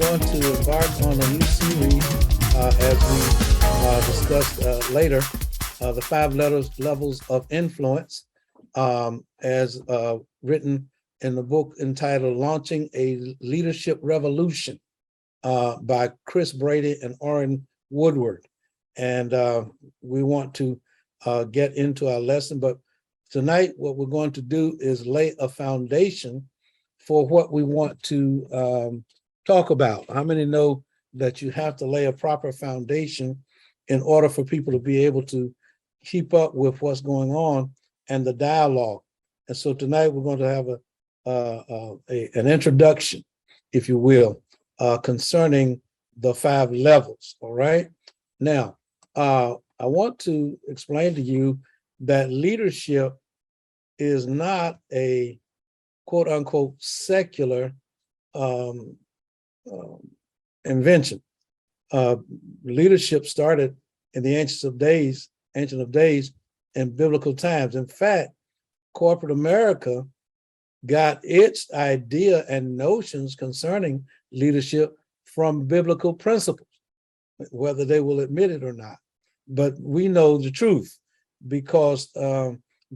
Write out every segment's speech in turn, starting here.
going to embark on a new series as we discussed later, the levels of influence, as written in the book entitled Launching a Leadership Revolution by Chris Brady and Orrin Woodward. And we want to get into our lesson, but tonight what we're going to do is lay a foundation for what we want to talk about. How many know that you have to lay a proper foundation in order for people to be able to keep up with what's going on and the dialogue? And so tonight we're going to have an introduction, if you will, concerning the 5 levels. All right. Now, I want to explain to you that leadership is not a quote unquote secular invention. Leadership started in the ancient of days in biblical times. In fact, corporate America got its idea and notions concerning leadership from biblical principles, whether they will admit it or not. But we know the truth because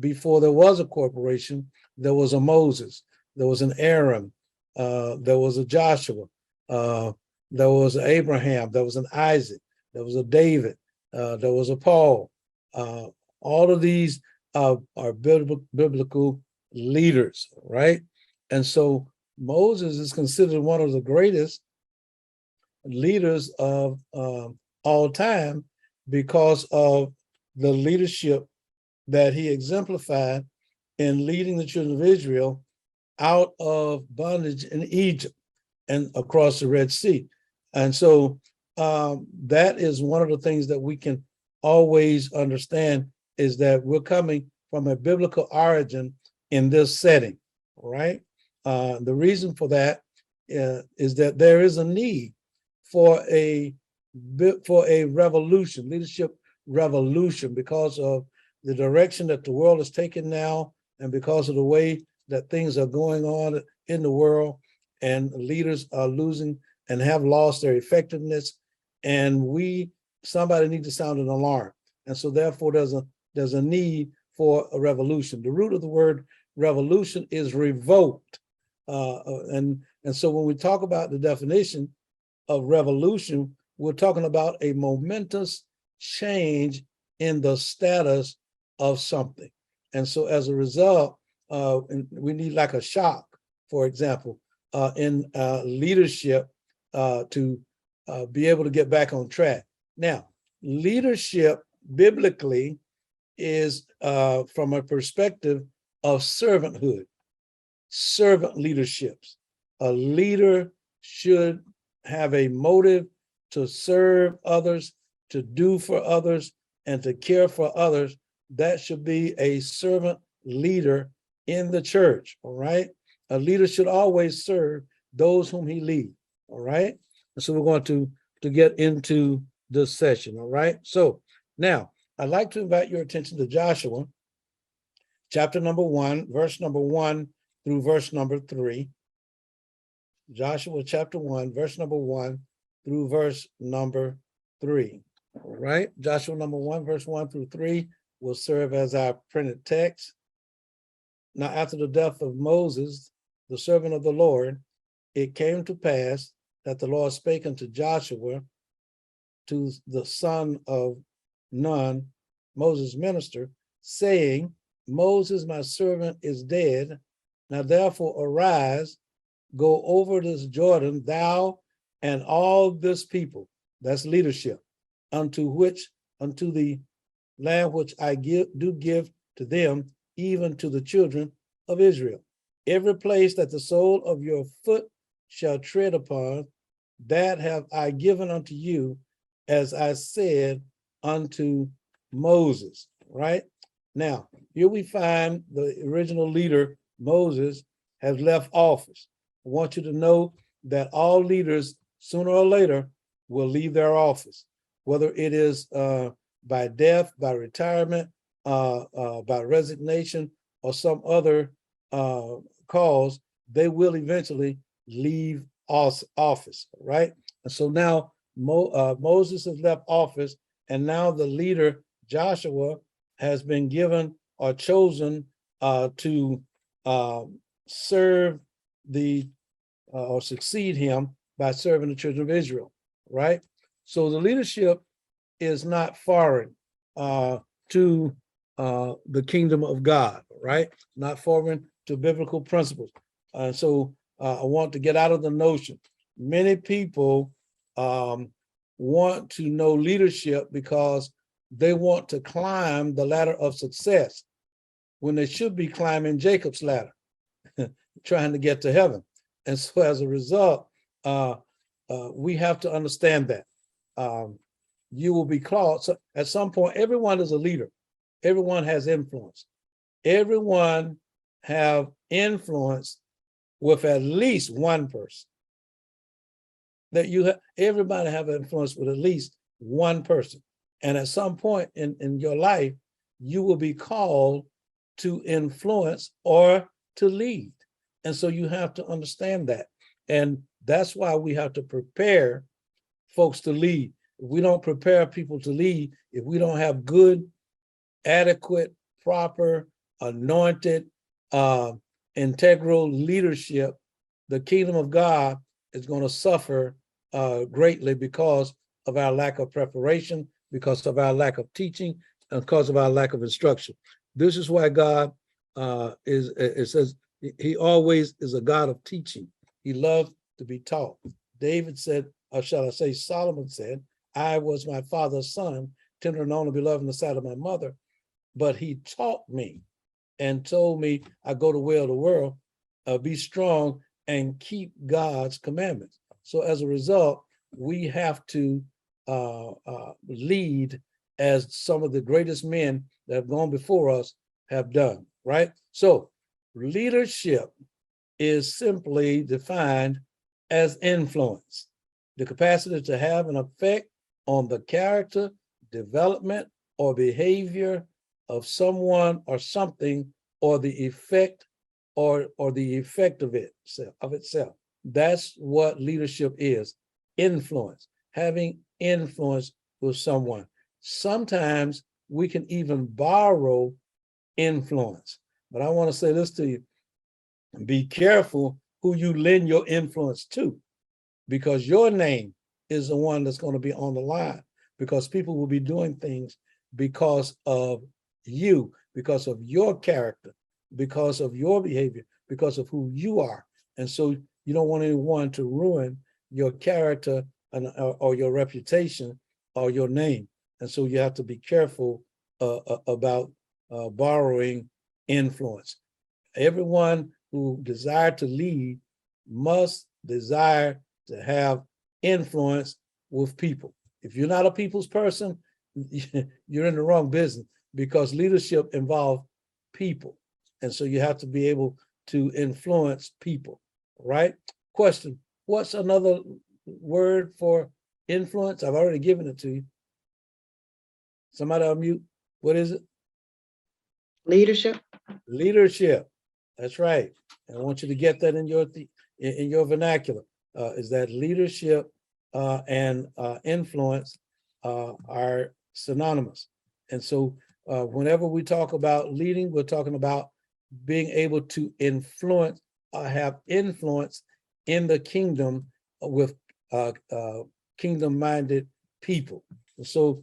before there was a corporation, there was a Moses, there was an Aaron, there was a Joshua, there was an Abraham, there was an Isaac, there was a David, there was a Paul. All of these are biblical leaders, right? And so Moses is considered one of the greatest leaders of all time because of the leadership that he exemplified in leading the children of Israel out of bondage in Egypt and across the Red Sea. And so that is one of the things that we can always understand, is that we're coming from a biblical origin in this setting, right? The reason for that is that there is a need for a revolution, leadership revolution, because of the direction that the world is taking now, and because of the way that things are going on in the world, and leaders are losing and have lost their effectiveness, and somebody needs to sound an alarm. And so therefore there's a need for a revolution. The root of the word revolution is revolt. And so when we talk about the definition of revolution, we're talking about a momentous change in the status of something. And so as a result, we need like a shock, for example, in leadership to be able to get back on track. Now, leadership biblically is from a perspective of servanthood, servant leaderships. A leader should have a motive to serve others, to do for others, and to care for others. That should be a servant leader in the church, all right? A leader should always serve those whom he leads, all right? And so we're going to get into this session, all right? So now, I'd like to invite your attention to Joshua, chapter number 1, verse number 1 through verse number 3. Joshua chapter 1, verse number 1 through verse number 3. All right, Joshua number 1, verse 1 through 3 will serve as our printed text. Now, after the death of Moses, the servant of the Lord, it came to pass that the Lord spake unto Joshua, to the son of Nun, Moses' minister, saying, Moses, my servant, is dead. Now therefore arise, go over this Jordan, thou and all this people, that's leadership, unto the land which I do give to them, even to the children of Israel. Every place that the sole of your foot shall tread upon, that have I given unto you, as I said unto Moses, right? Now, here we find the original leader, Moses, has left office. I want you to know that all leaders, sooner or later, will leave their office, whether it is by death, by retirement, by resignation, or some other cause. They will eventually leave office, right? And so now Moses has left office, and now the leader, Joshua, has been given or chosen to serve or succeed him by serving the children of Israel, right? So the leadership is not foreign to the kingdom of God, right? Not foreign to biblical principles. So I want to get out of the notion. Many people want to know leadership because they want to climb the ladder of success when they should be climbing Jacob's ladder, trying to get to heaven. And so as a result, we have to understand that. You will be called. So at some point, everyone is a leader. Everyone has influence. Everyone have influence with at least one person. That everybody have influence with at least one person. And at some point in your life, you will be called to influence or to lead. And so you have to understand that. And that's why we have to prepare folks to lead. If we don't prepare people to lead, if we don't have good, adequate, proper, anointed, integral leadership, the kingdom of God is going to suffer greatly because of our lack of preparation, because of our lack of teaching, and because of our lack of instruction. This is why God it says he always is a God of teaching. He loves to be taught. David said, or shall I say, Solomon said, I was my father's son, tender and only beloved in the sight of my mother, but he taught me and told me, I go the way of the world, be strong and keep God's commandments. So as a result, we have to lead as some of the greatest men that have gone before us have done, right? So leadership is simply defined as influence, the capacity to have an effect on the character, development, or behavior of someone or something, or the effect or the effect of itself. That's what leadership is: influence, having influence with someone. Sometimes we can even borrow influence. But I want to say this to you: be careful who you lend your influence to, because your name is the one that's going to be on the line, because people will be doing things because of you, because of your character, because of your behavior, because of who you are. And so you don't want anyone to ruin your character or your reputation or your name. And so you have to be careful about borrowing influence. Everyone who desires to lead must desire to have influence with people. If you're not a people's person, you're in the wrong business, because leadership involves people. And so you have to be able to influence people, right? Question: what's another word for influence? I've already given it to you. Somebody unmute. What is it? Leadership. Leadership. That's right. And I want you to get that in your vernacular. Is that leadership and influence are synonymous. And so whenever we talk about leading, we're talking about being able to influence, have influence in the kingdom with kingdom-minded people. And so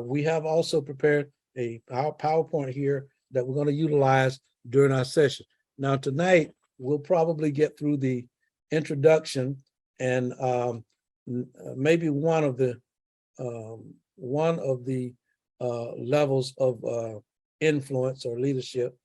we have also prepared a PowerPoint here that we're going to utilize during our session. Now tonight, we'll probably get through the introduction and maybe one of the levels of influence or leadership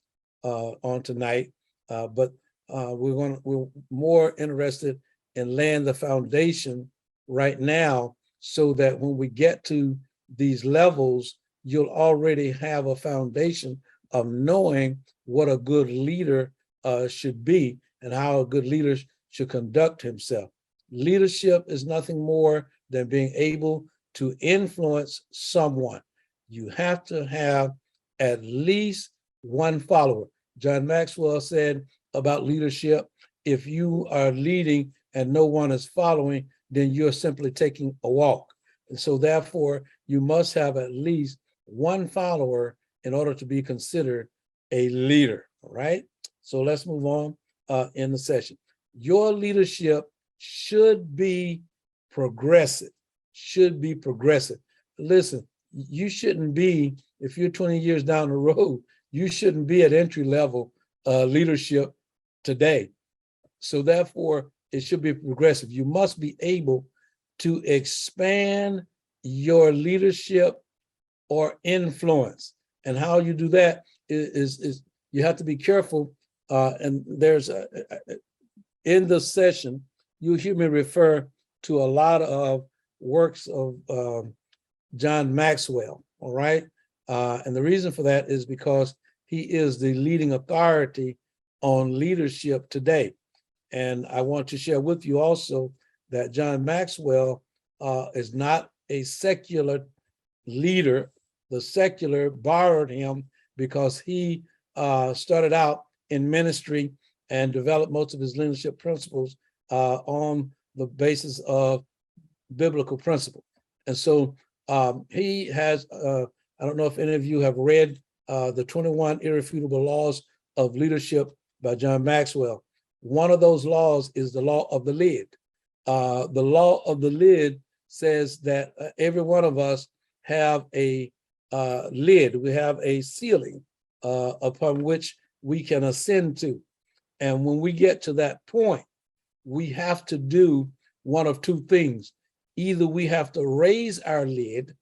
on tonight, but we're more interested in laying the foundation right now, so that when we get to these levels, you'll already have a foundation of knowing what a good leader should be and how a good leader should conduct himself. Leadership is nothing more than being able to influence someone. You have to have at least one follower. John Maxwell said about leadership, if you are leading and no one is following, then you're simply taking a walk. And so therefore, you must have at least one follower in order to be considered a leader, all right? So let's move on in the session. Your leadership should be progressive, should be progressive. Listen, you shouldn't be, if you're 20 years down the road, you shouldn't be at entry level leadership today. So therefore, it should be progressive. You must be able to expand your leadership or influence. And how you do that is you have to be careful. And there's in the session, you hear me refer to a lot of works of John Maxwell, all right? And the reason for that is because he is the leading authority on leadership today. And I want to share with you also that John Maxwell is not a secular leader. The secular borrowed him because he started out in ministry and developed most of his leadership principles on the basis of biblical principle. And so he has, I don't know if any of you have read the 21 Irrefutable Laws of Leadership by John Maxwell. One of those laws is the law of the lid. The law of the lid says that every one of us have a lid. We have a ceiling upon which we can ascend to. And when we get to that point, we have to do one of two things. Either we have to raise our lid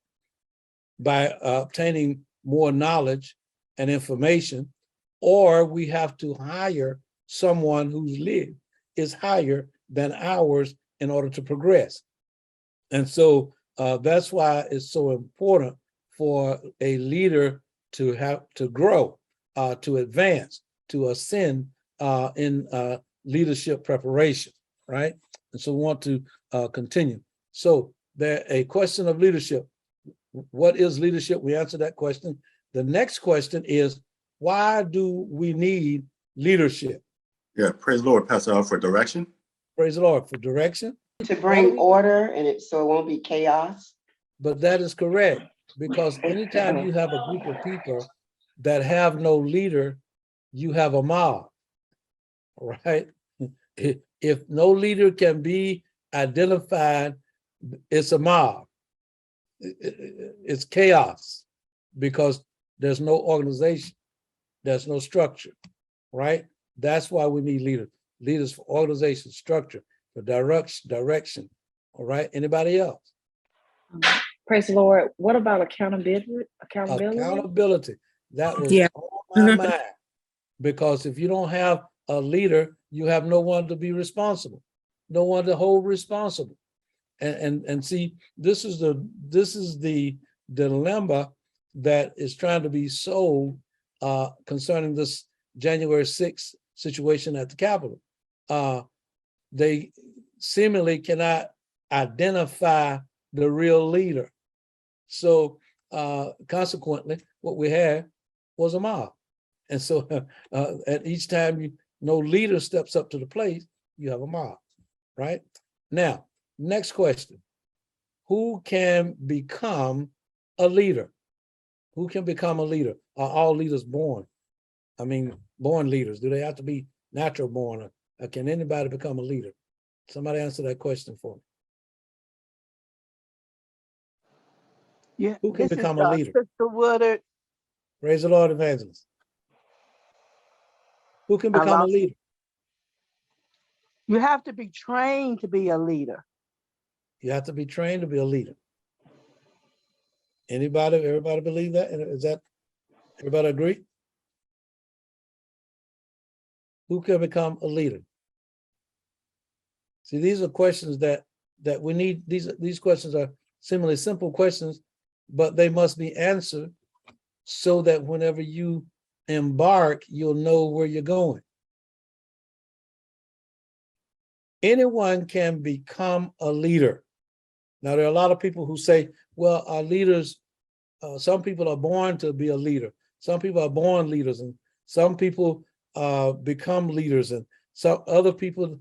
by obtaining more knowledge and information, or we have to hire someone whose lid is higher than ours in order to progress. And so that's why it's so important for a leader to have to grow, to advance, to ascend in leadership preparation, right? And so we want to continue. So there a question of leadership. What is leadership? We answered that question. The next question is, why do we need leadership? Yeah, praise the Lord, Pastor Al, for direction. Praise the Lord for direction. To bring order and so it won't be chaos. But that is correct, because anytime you have a group of people that have no leader, you have a mob, right? If no leader can be identified, it's a mob. It's chaos because there's no organization, there's no structure, right? That's why we need leaders. Leaders for organization, structure, for direction. All right. Anybody else? Praise the Lord. What about accountability? Accountability. That was on my mind. Because if you don't have a leader, you have no one to be responsible, no one to hold responsible. And see, this is the dilemma that is trying to be sold concerning this January 6th situation at the Capitol. They seemingly cannot identify the real leader. So consequently, what we had was a mob. And so at each time no leader steps up to the plate, you have a mob, right? Now, next question. Who can become a leader? Who can become a leader? Are all leaders born? I mean, born leaders. Do they have to be natural born? Or can anybody become a leader? Somebody answer that question for me. Yeah, Who can become a leader? Sister Woodard. Praise the Lord, evangelist. Who can become a leader? You have to be trained to be a leader. You have to be trained to be a leader. Everybody believe that? Is that, everybody agree? Who can become a leader? See, these are questions that we need. These questions are seemingly simple questions, but they must be answered so that whenever you embark, you'll know where you're going. Anyone can become a leader. Now, there are a lot of people who say, well, our leaders, some people are born to be a leader. Some people are born leaders, and some people become leaders, and some other people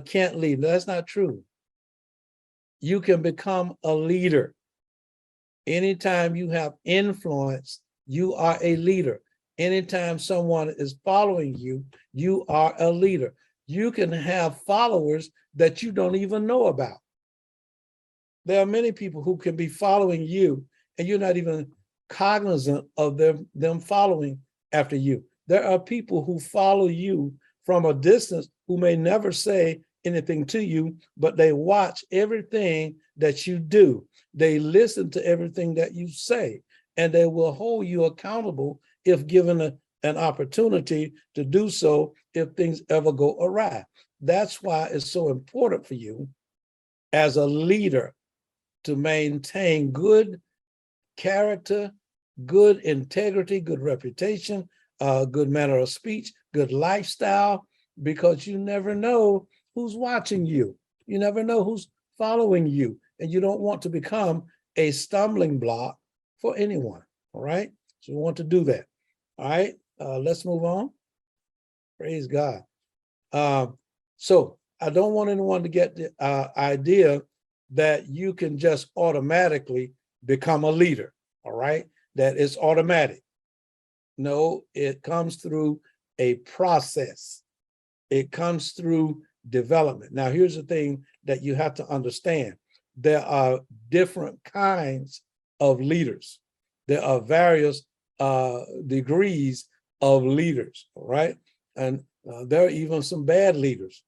can't lead. That's not true. You can become a leader. Anytime you have influence, you are a leader. Anytime someone is following you, you are a leader. You can have followers that you don't even know about. There are many people who can be following you and you're not even cognizant of them following after you. There are people who follow you from a distance who may never say anything to you, but they watch everything that you do. They listen to everything that you say, and they will hold you accountable if given an opportunity to do so if things ever go awry. That's why it's so important for you as a leader to maintain good character, good integrity, good reputation, good manner of speech, good lifestyle, because you never know who's watching you. You never know who's following you, and you don't want to become a stumbling block for anyone, all right? So we want to do that, all right? Let's move on. Praise God. So I don't want anyone to get the idea that you can just automatically become a leader, all right? That it's automatic. No, it comes through a process. It comes through development. Now, here's the thing that you have to understand. There are different kinds of leaders. There are various degrees of leaders, all right? And there are even some bad leaders.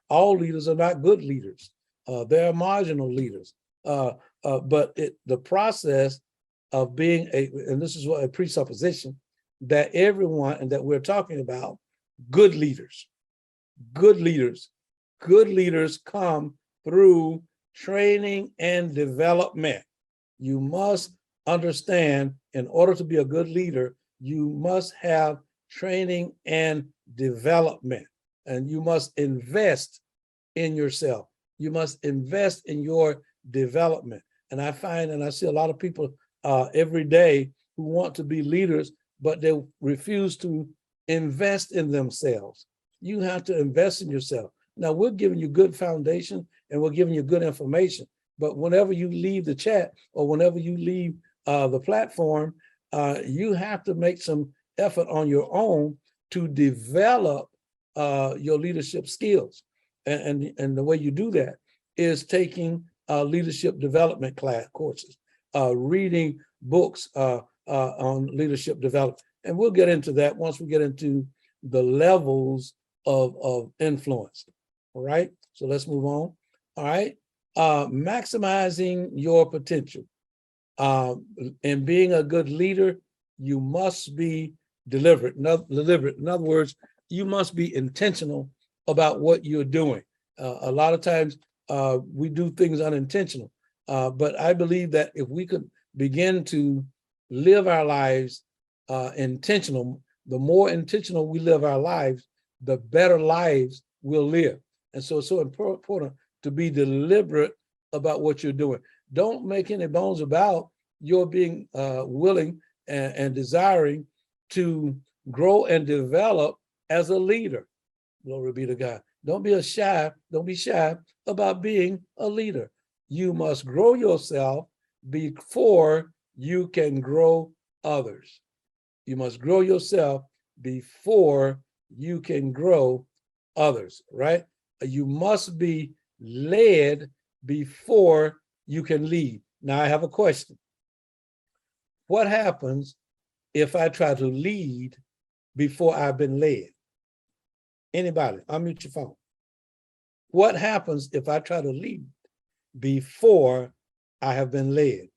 All leaders are not good leaders. There are marginal leaders. But the process of being and this is what a presupposition, that everyone, and that we're talking about, good leaders come through training and development. You must understand, in order to be a good leader, you must have training and development, and you must invest in yourself. You must invest in your development. And I find, and I see a lot of people every day who want to be leaders, but they refuse to invest in themselves. You have to invest in yourself. Now, we're giving you good foundation and we're giving you good information, but whenever you leave the chat or whenever you leave the platform, you have to make some effort on your own to develop your leadership skills. And the way you do that is taking leadership development courses, reading books on leadership development. And we'll get into that once we get into the levels of influence. All right, so let's move on. All right, maximizing your potential. In being a good leader, you must be deliberate. In other words, you must be intentional about what you're doing. A lot of times we do things unintentional, but I believe that if we could begin to live our lives intentional, the more intentional we live our lives, the better lives we'll live. And so it's so important to be deliberate about what you're doing. Don't make any bones about your being willing and desiring to grow and develop as a leader. Glory be to God. Don't be shy about being a leader. You must grow yourself before you can grow others. You must grow yourself before you can grow others, right? You must be led before you can lead. Now, I have a question. What happens if I try to lead before I've been led? Anybody, unmute your phone. What happens if I try to lead before I have been led?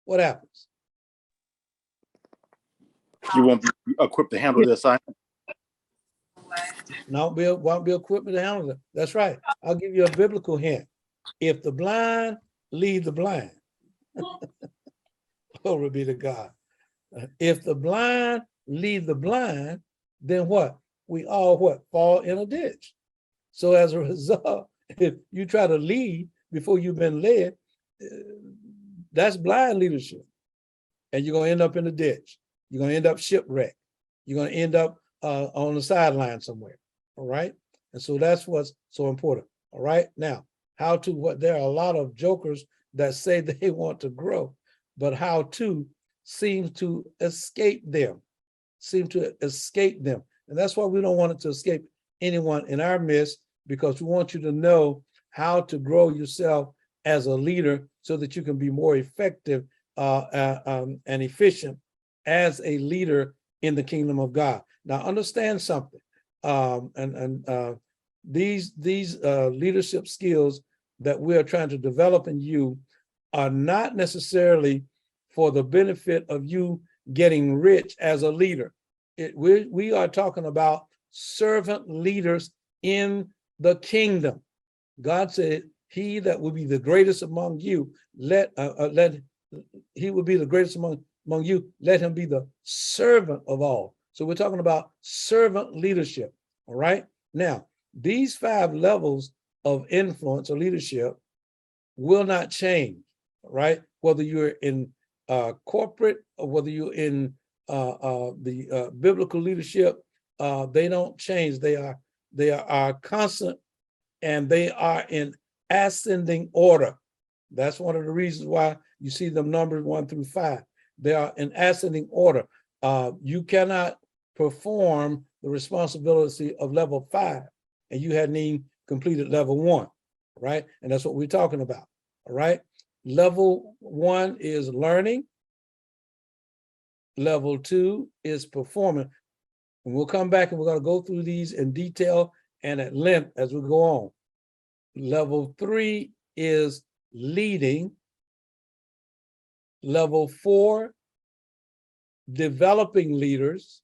What happens? You won't be equipped to handle the assignment. Won't be equipped to handle it. That's right. I'll give you a biblical hint. If the blind lead the blind, glory be to God. If the blind lead the blind, then what? We all fall in a ditch. So as a result, if you try to lead before you've been led, that's blind leadership. And you're going to end up in the ditch. You're going to end up shipwrecked. You're going to end up on the sideline somewhere. All right. And so that's what's so important. All right. Now, how to what there are a lot of jokers that say they want to grow, but how to seems to escape them, And that's why we don't want it to escape anyone in our midst, because we want you to know how to grow yourself as a leader so that you can be more effective and efficient as a leader in the kingdom of God. Now, understand something. These leadership skills that we are trying to develop in you are not necessarily for the benefit of you getting rich as a leader. We are talking about servant leaders in the kingdom. God said, "He that will be the greatest among you, he will be the greatest among you. Let him be the servant of all." So we're talking about servant leadership. All right. Now, these 5 levels of influence or leadership will not change. Right. Whether you're in corporate or whether you're in the biblical leadership, they don't change. They are constant, and they are in ascending order. That's one of the reasons why you see them numbered 1 through 5. They are in ascending order. You cannot perform the responsibility of level 5, and you hadn't even completed level 1, right? And that's what we're talking about. All right. Level 1 is learning. Level 2 is performing. And we'll come back and we're going to go through these in detail and at length as we go on. Level 3 is leading. Level 4, developing leaders.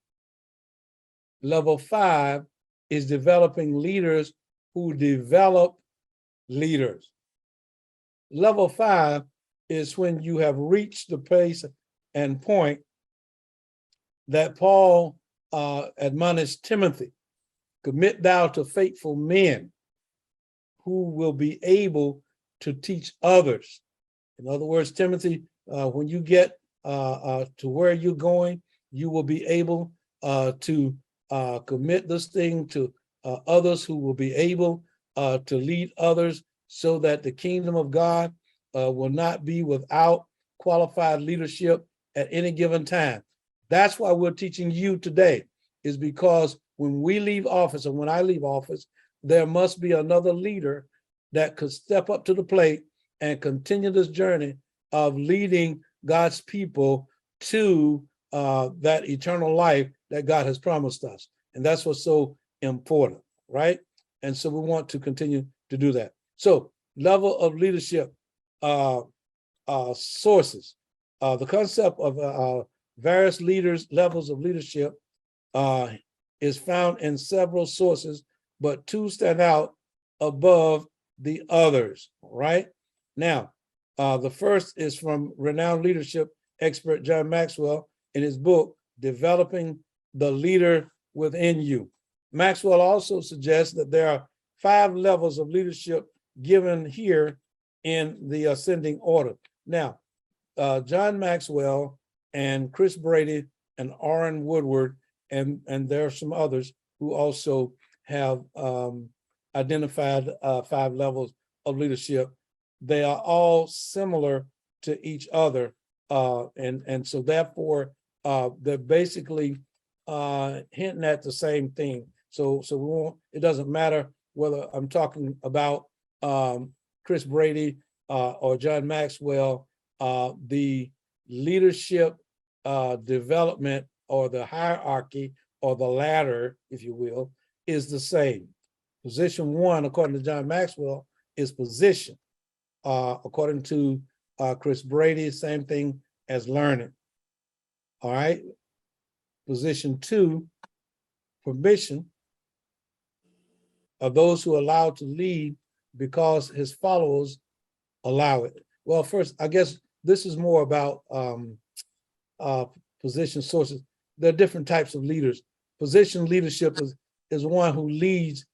Level 5 is developing leaders who develop leaders. Level 5 is when you have reached the place and point that Paul admonished Timothy, "Commit thou to faithful men who will be able to teach others." In other words, Timothy, when you get to where you're going, you will be able to commit this thing to others who will be able to lead others, so that the kingdom of God will not be without qualified leadership at any given time. That's why we're teaching you today, is because when we leave office, and when I leave office, there must be another leader that could step up to the plate and continue this journey of leading God's people to that eternal life that God has promised us. And that's what's so important, right? And so we want to continue to do that. So, level of leadership sources. The concept of various levels of leadership is found in several sources, but 2 stand out above the others, right? Now, the first is from renowned leadership expert John Maxwell in his book, Developing the Leader Within You. Maxwell also suggests that there are 5 levels of leadership given here in the ascending order. Now, John Maxwell and Chris Brady and Orrin Woodward, and there are some others who also have identified 5 levels of leadership. They are all similar to each other, and so therefore they're basically hinting at the same thing. So we won't. It doesn't matter whether I'm talking about Chris Brady or John Maxwell. The leadership development, or the hierarchy, or the ladder, if you will, is the same. Position 1, according to John Maxwell, is position. According to Chris Brady, same thing as learning. All right. Position 2, permission, of those who are allowed to lead because his followers allow it. Well, first, I guess this is more about position sources. There are different types of leaders. Position leadership is one who leads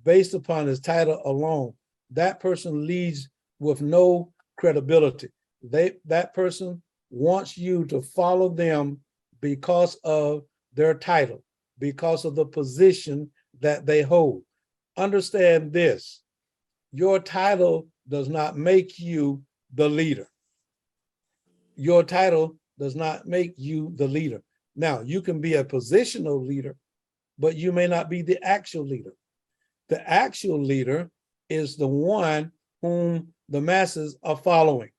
based upon his title alone. That person leads with no credibility. That person wants you to follow them because of their title, because of the position that they hold. understand this. Your title does not make you the leader. Your title does not make you the leader. Now, you can be a positional leader, but you may not be the actual leader. The actual leader is the one whom the masses are following.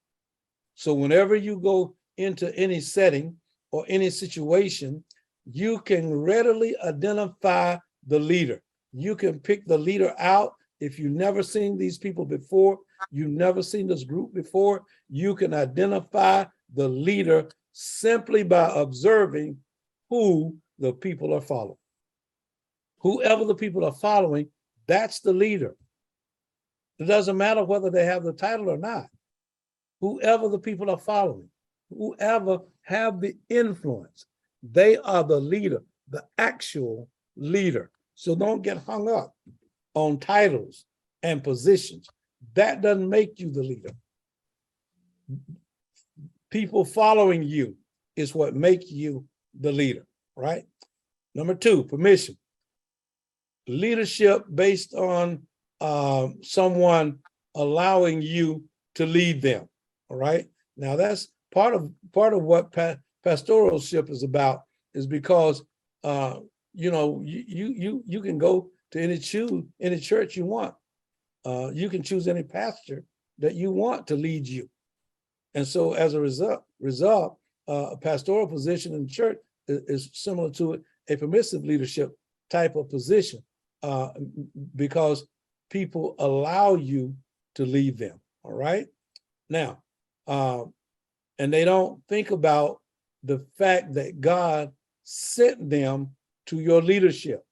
So whenever you go into any setting or any situation, you can readily identify the leader. You can pick the leader out. If you've never seen these people before, you've never seen this group before, you can identify the leader simply by observing who the people are following. Whoever the people are following, that's the leader. It doesn't matter whether they have the title or not. Whoever the people are following, whoever have the influence, they are the leader, the actual leader. So don't get hung up on titles and positions. That doesn't make you the leader. People following you is what make you the leader, right? Number 2, permission. Leadership based on someone allowing you to lead them, all right? Now that's part of what pastoralship is about, is because you know, you can go to any church you want. You can choose any pastor that you want to lead you. And so as a result, a pastoral position in the church is similar to a permissive leadership type of position, because people allow you to lead them, all right? Now, and they don't think about the fact that God sent them to your leadership,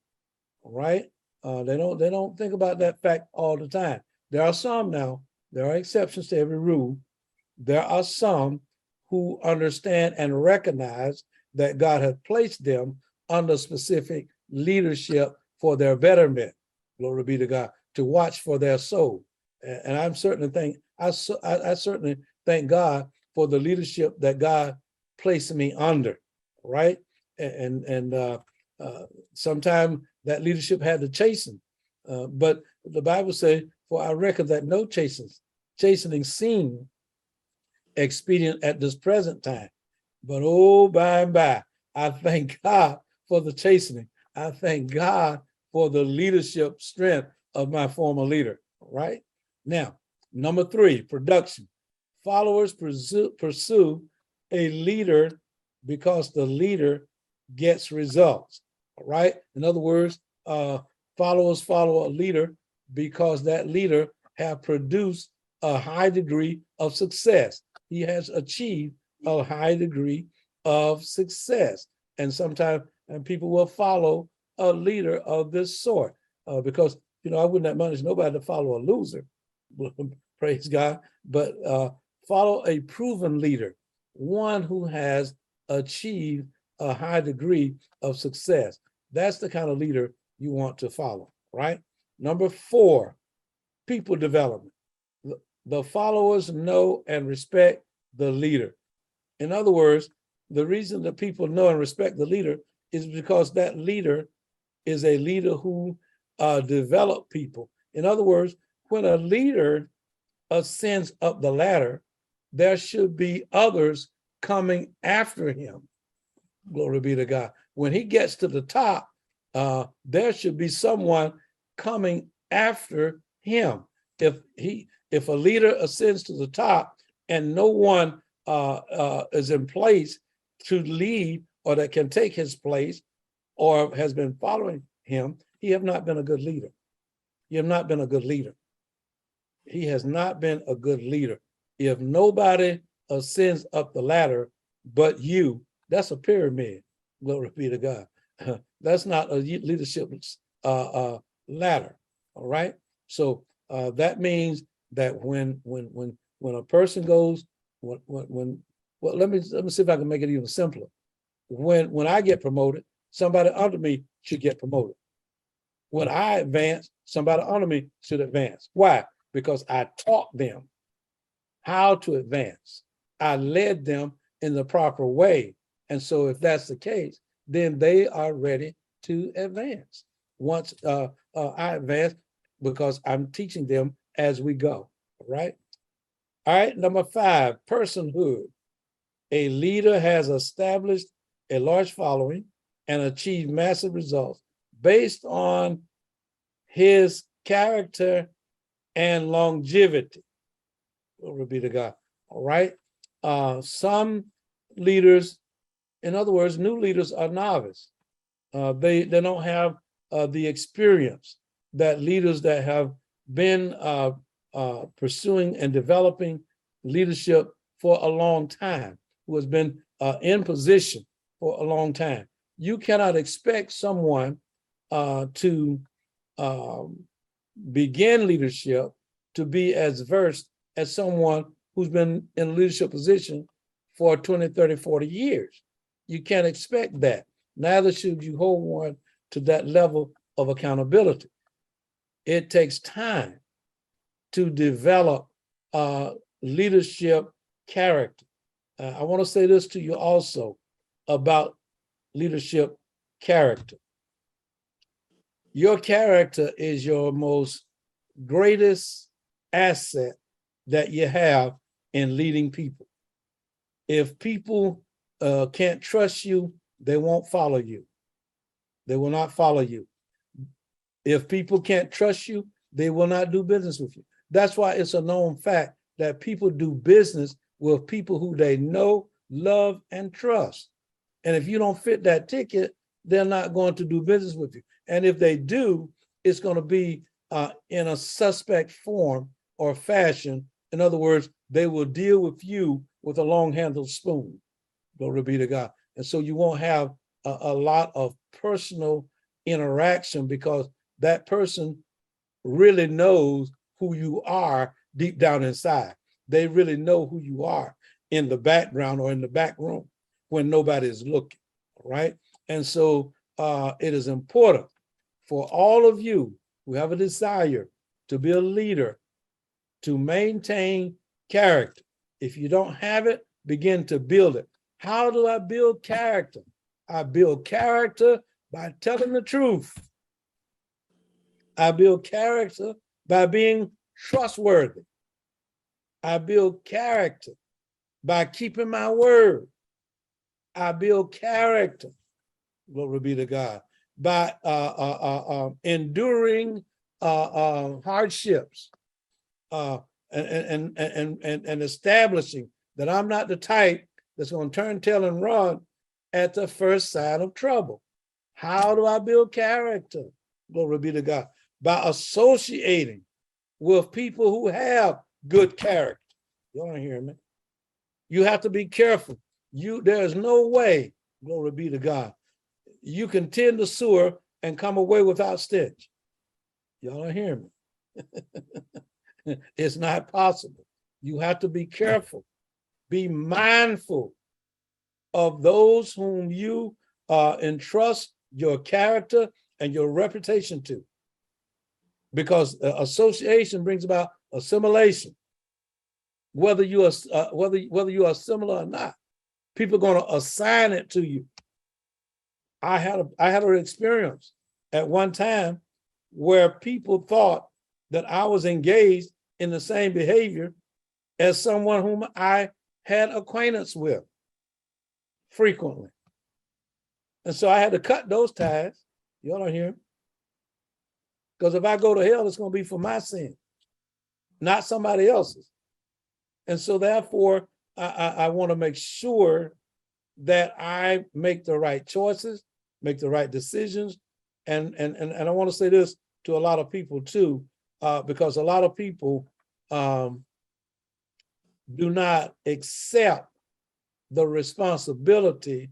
all right? They don't think about that fact all the time. There are some now, there are exceptions to every rule. There are some who understand and recognize that God has placed them under specific leadership for their betterment, glory be to God, to watch for their soul. And I certainly thank God for the leadership that God placed me under, right? And sometimes that leadership had to chasten, but the Bible says, "For I reckon that no chastening seemed expedient at this present time, but oh, by and by, I thank God for the chastening. I thank God for the leadership strength of my former leader," right? Now, number 3, production. Followers pursue a leader because the leader gets results, all right? In other words, followers follow a leader because that leader have produced a high degree of success. He has achieved a high degree of success. And sometimes people will follow a leader of this sort, because, you know, I wouldn't admonish nobody to follow a loser, praise God, but follow a proven leader, one who has achieved a high degree of success. That's the kind of leader you want to follow, right? Number 4, people development. The followers know and respect the leader. In other words, the reason that people know and respect the leader is because that leader is a leader who develop people. In other words, when a leader ascends up the ladder, there should be others coming after him. Glory be to God. When he gets to the top, there should be someone coming after him. If a leader ascends to the top and no one is in place to lead or that can take his place or has been following him, he have not been a good leader. He have not been a good leader. He has not been a good leader. If nobody ascends up the ladder but you, that's a pyramid. Glory be to God. That's not a leadership ladder. All right. So that means that when a person goes, well, let me see if I can make it even simpler. When I get promoted, somebody under me should get promoted. When I advance, somebody under me should advance. Why? Because I taught them how to advance. I led them in the proper way. And so if that's the case, then they are ready to advance. Once I advance, because I'm teaching them as we go. Right. All right. Number 5, personhood. A leader has established a large following and achieved massive results based on his character and longevity. Glory be to God. All right. Some leaders, in other words, new leaders are novice. They don't have the experience that leaders that have been pursuing and developing leadership for a long time, who has been in position for a long time. You cannot expect someone to begin leadership to be as versed as someone who's been in a leadership position for 20, 30, 40 years. You can't expect that. Neither should you hold one to that level of accountability. It takes time to develop leadership character. I want to say this to you also about leadership character. Your character is your most greatest asset that you have in leading people. If people can't trust you, they won't follow you. They will not follow you. If people can't trust you, they will not do business with you. That's why it's a known fact that people do business with people who they know, love, and trust. And if you don't fit that ticket, they're not going to do business with you. And if they do, it's going to be in a suspect form or fashion. In other words, they will deal with you with a long-handled spoon. Glory be to God. And so you won't have a lot of personal interaction because that person really knows who you are deep down inside. They really know who you are in the background or in the back room when nobody is looking, right? And so it is important for all of you who have a desire to be a leader to maintain character. If you don't have it, begin to build it. How do I build character? I build character by telling the truth. I build character by being trustworthy. I build character by keeping my word. I build character, glory be to God, by enduring hardships and establishing that I'm not the type that's going to turn tail and run at the first sign of trouble. How do I build character? Glory be to God. By associating with people who have good character. You don't hear me? You have to be careful. There's no way, glory be to God, you can tend the sewer and come away without stench. Y'all don't hear me? It's not possible. You have to be careful. Be mindful of those whom you entrust your character and your reputation to. Because association brings about assimilation. Whether you are similar or not, people are going to assign it to you. I had an experience at one time where people thought that I was engaged in the same behavior as someone whom I had acquaintance with frequently. And so I had to cut those ties. Y'all don't hear me? Because if I go to hell, it's going to be for my sin, not somebody else's. And so therefore, I want to make sure that I make the right choices, make the right decisions. And I want to say this to a lot of people too, because a lot of people do not accept the responsibility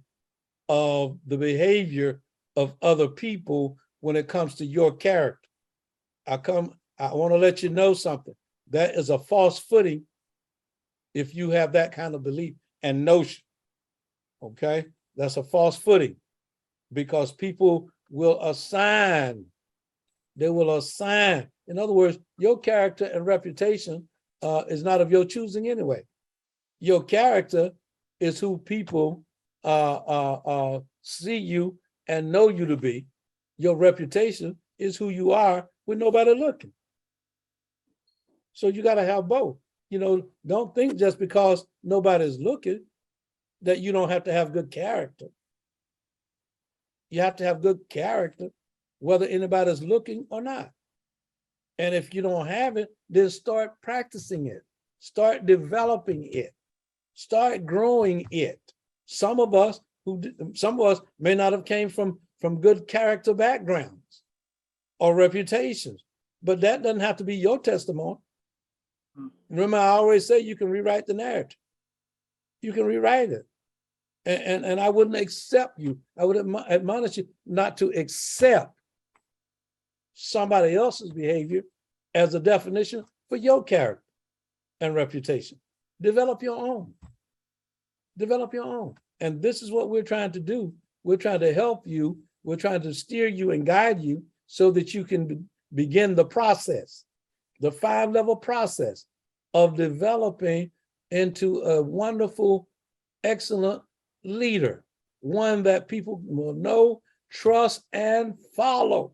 of the behavior of other people when it comes to your character. I want to let you know something. That is a false footing if you have that kind of belief and notion. Okay? That's a false footing because people will assign. They will assign. In other words, your character and reputation is not of your choosing anyway. Your character is who people see you and know you to be. Your reputation is who you are with nobody looking. So you got to have both. You know, don't think just because nobody's looking that you don't have to have good character. You have to have good character, whether anybody's looking or not. And if you don't have it, then start practicing it. Start developing it. Start growing it. Some of us may not have came from good character backgrounds or reputations, but that doesn't have to be your testimony. Remember, I always say you can rewrite the narrative. You can rewrite it. And I wouldn't accept you. I would admonish you not to accept somebody else's behavior as a definition for your character and reputation. Develop your own. Develop your own. And this is what we're trying to do. We're trying to help you. We're trying to steer you and guide you so that you can begin the process, the 5-level process of developing into a wonderful, excellent leader, one that people will know, trust, and follow.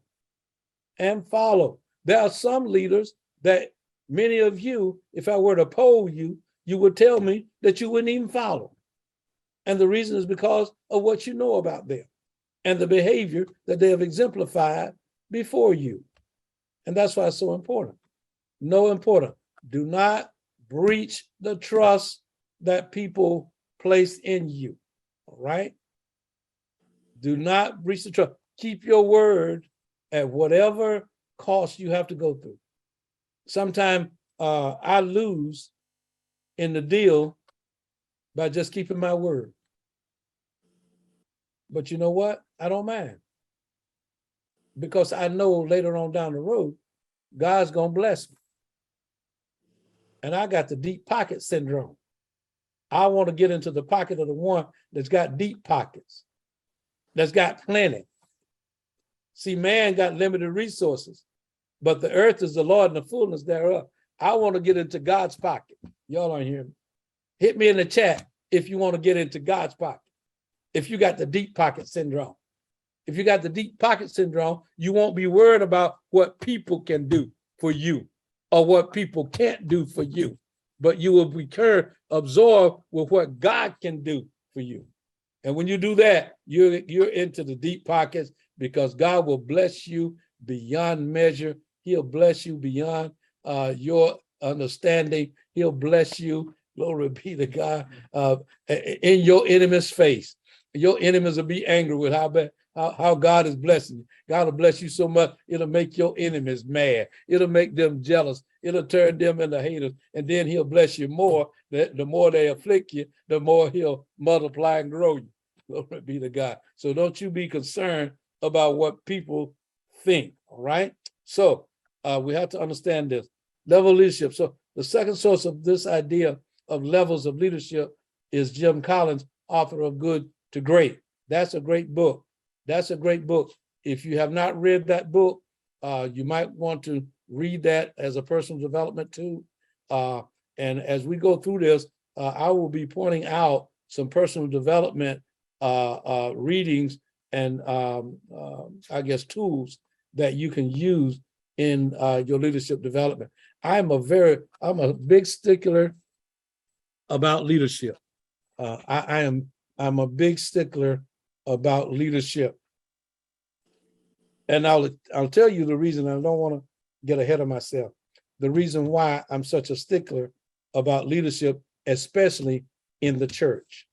And follow. There are some leaders that many of you, if I were to poll you, you would tell me that you wouldn't even follow. And the reason is because of what you know about them and the behavior that they have exemplified before you. And that's why it's so important. Important. Do not breach the trust that people place in you. All right? Do not breach the trust. Keep your word at whatever cost you have to go through. Sometimes I lose in the deal by just keeping my word. But you know what? I don't mind. Because I know later on down the road, God's going to bless me. And I got the deep pocket syndrome. I want to get into the pocket of the one that's got deep pockets, that's got plenty. See, man got limited resources, but the earth is the Lord and the fullness thereof. I want to get into God's pocket. Y'all aren't hearing me. Hit me in the chat if you want to get into God's pocket. If you got the deep pocket syndrome. If you got the deep pocket syndrome, you won't be worried about what people can do for you or what people can't do for you, but you will be absorbed with what God can do for you. And when you do that, you're into the deep pockets because God will bless you beyond measure. He'll bless you beyond your understanding. He'll bless you, glory be to God, in your enemy's face. Your enemies will be angry with how God is blessing you. God will bless you so much, it'll make your enemies mad. It'll make them jealous. It'll turn them into haters. And then he'll bless you more. The more they afflict you, the more he'll multiply and grow you. Glory be to God. So don't you be concerned about what people think, all right? So we have to understand this. Level of leadership. So the second source of this idea of levels of leadership is Jim Collins, author of Good to Great. That's a great book. That's a great book. If you have not read that book, you might want to read that as a personal development tool. And as we go through this, I will be pointing out some personal development readings and I guess tools that you can use in your leadership development. I'm a big stickler about leadership. I'm a big stickler about leadership. And I'll tell you the reason. I don't want to get ahead of myself. The reason why I'm such a stickler about leadership, especially in the church.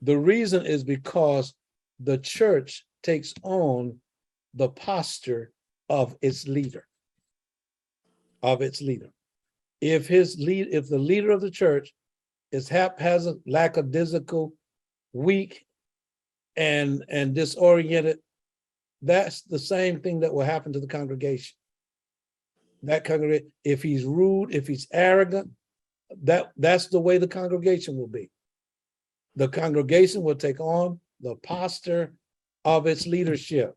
The reason is because the church takes on the posture of its leader. If the leader of the church is haphazard, lackadaisical, weak, and disoriented, that's the same thing that will happen to the congregation. That congregation, if he's rude, if he's arrogant, that's the way the congregation will be. The congregation will take on the posture of its leadership.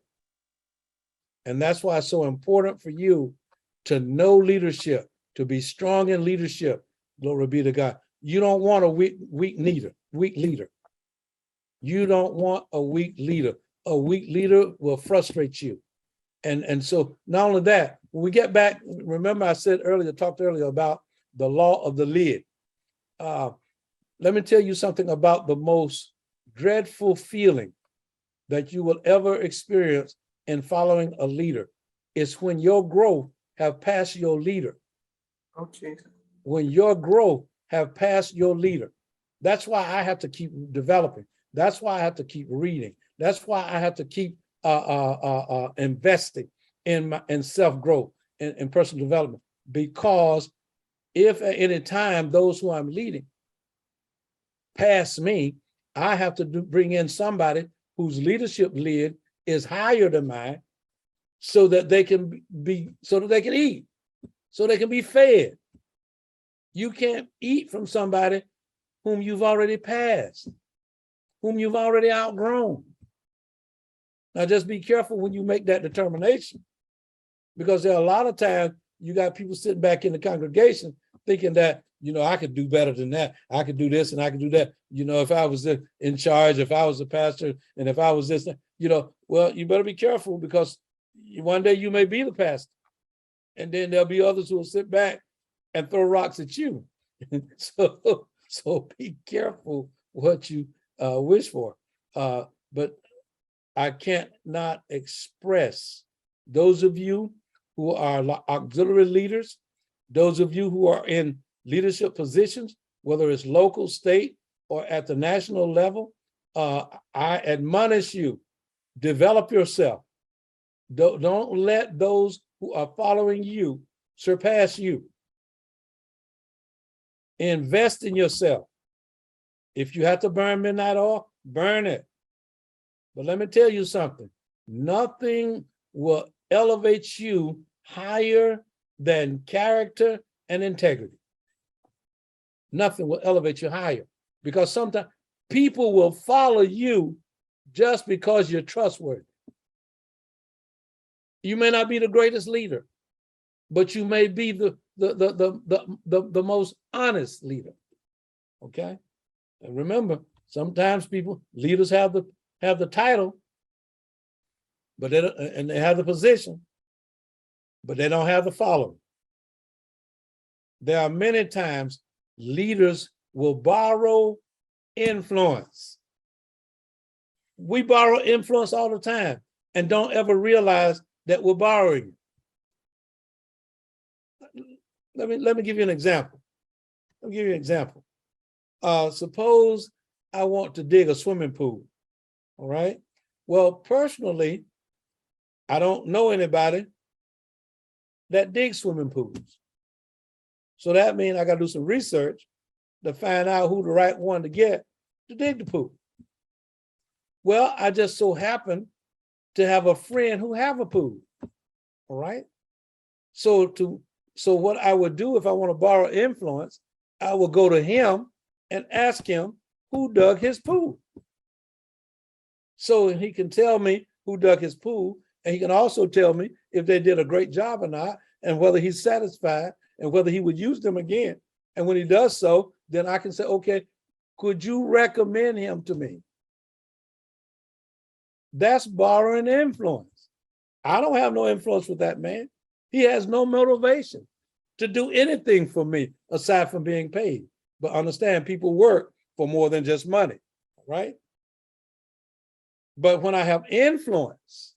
And that's why it's so important for you to know leadership, to be strong in leadership. Glory be to God. You don't want a weak leader. You don't want a weak leader. A weak leader will frustrate you. And so not only that, when we get back, remember I talked earlier about the law of the lid. Let me tell you something about the most dreadful feeling that you will ever experience in following a leader. It's when your growth have passed your leader. Okay. When your growth have passed your leader. That's why I have to keep developing. That's why I have to keep reading. That's why I have to keep investing in self-growth and personal development. Because if at any time those who I'm leading pass me, I have to bring in somebody whose leadership lid is higher than mine, so that they can eat, so they can be fed. You can't eat from somebody whom you've already passed, whom you've already outgrown. Now just be careful when you make that determination, because there are a lot of times you got people sitting back in the congregation thinking that, I could do better than that. I could do this and I could do that. If I was in charge, if I was a pastor, and if I was this, well, you better be careful, because one day you may be the pastor, and then there'll be others who will sit back and throw rocks at you. So be careful what you wish for. But I can't not express those of you who are auxiliary leaders, those of you who are in leadership positions, whether it's local, state, or at the national level, I admonish you, develop yourself. Don't let those who are following you surpass you. Invest in yourself. If you have to burn midnight oil, burn it. But let me tell you something, nothing will elevate you higher than character and integrity. Nothing will elevate you higher, because sometimes people will follow you just because you're trustworthy. You may not be the greatest leader, but you may be the most honest leader. Okay? And remember, sometimes leaders have the title, but they have the position, but they don't have the following. There are many times leaders will borrow influence. We borrow influence all the time and don't ever realize that we're borrowing. Let me give you an example. Suppose I want to dig a swimming pool. All right. Well, personally, I don't know anybody that digs swimming pools. So that means I got to do some research to find out who the right one to get to dig the pool. Well, I just so happen to have a friend who have a pool. All right. So what I would do if I want to borrow influence, I will go to him and ask him who dug his pool. So he can tell me who dug his pool, and he can also tell me if they did a great job or not, and whether he's satisfied, and whether he would use them again. And when he does so, then I can say, okay, could you recommend him to me? That's borrowing influence. I don't have no influence with that man. He has no motivation to do anything for me aside from being paid. But understand, people work for more than just money, right? But when I have influence,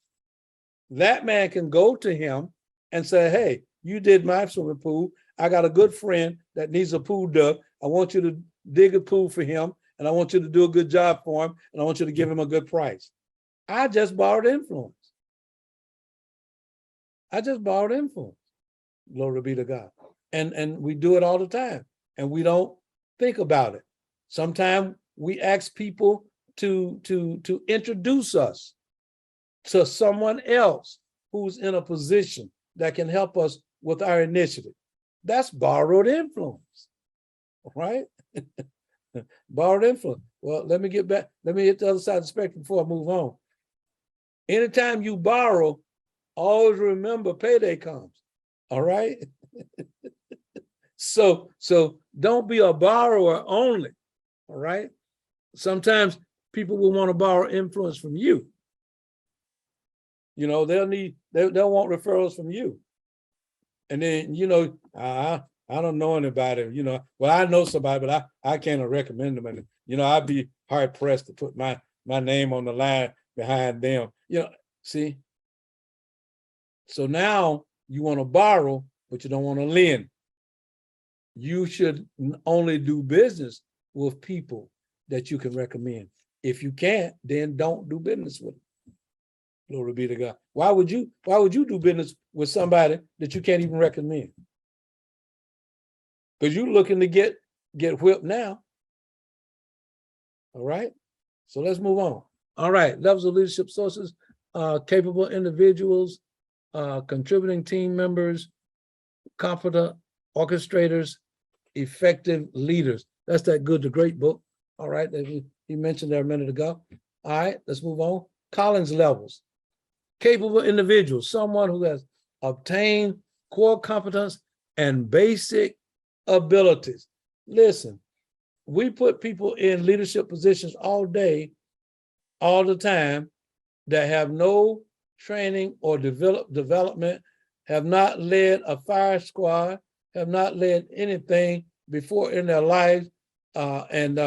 that man can go to him and say, hey, you did my swimming pool. I got a good friend that needs a pool dug. I want you to dig a pool for him, and I want you to do a good job for him, and I want you to give him a good price. I just borrowed influence. Glory be to God. And we do it all the time, and we don't think about it. Sometimes we ask people to introduce us to someone else who's in a position that can help us with our initiative. That's borrowed influence, right? Borrowed influence. Well, let me get back. Let me hit the other side of the spectrum before I move on. Anytime you borrow, always remember payday comes, all right? So don't be a borrower only, all right? Sometimes people will want to borrow influence from you. they'll want referrals from you. And then, I don't know anybody, well, I know somebody, but I can't recommend them. And, I'd be hard pressed to put my name on the line behind them, see? So now you want to borrow, but you don't want to lend. You should only do business with people that you can recommend. If you can't, then don't do business with them. Glory be to God. Why would you do business with somebody that you can't even recommend? Because you're looking to get whipped now. All right. So let's move on. All right. Levels of leadership sources, capable individuals, contributing team members, competent orchestrators, effective leaders. That's that Good to Great book. All right. That he mentioned there a minute ago. All right. Let's move on. Collins levels. Capable individuals, someone who has obtained core competence and basic abilities. Listen, we put people in leadership positions all day, all the time, that have no training or development, have not led a fire squad, have not led anything before in their lives, and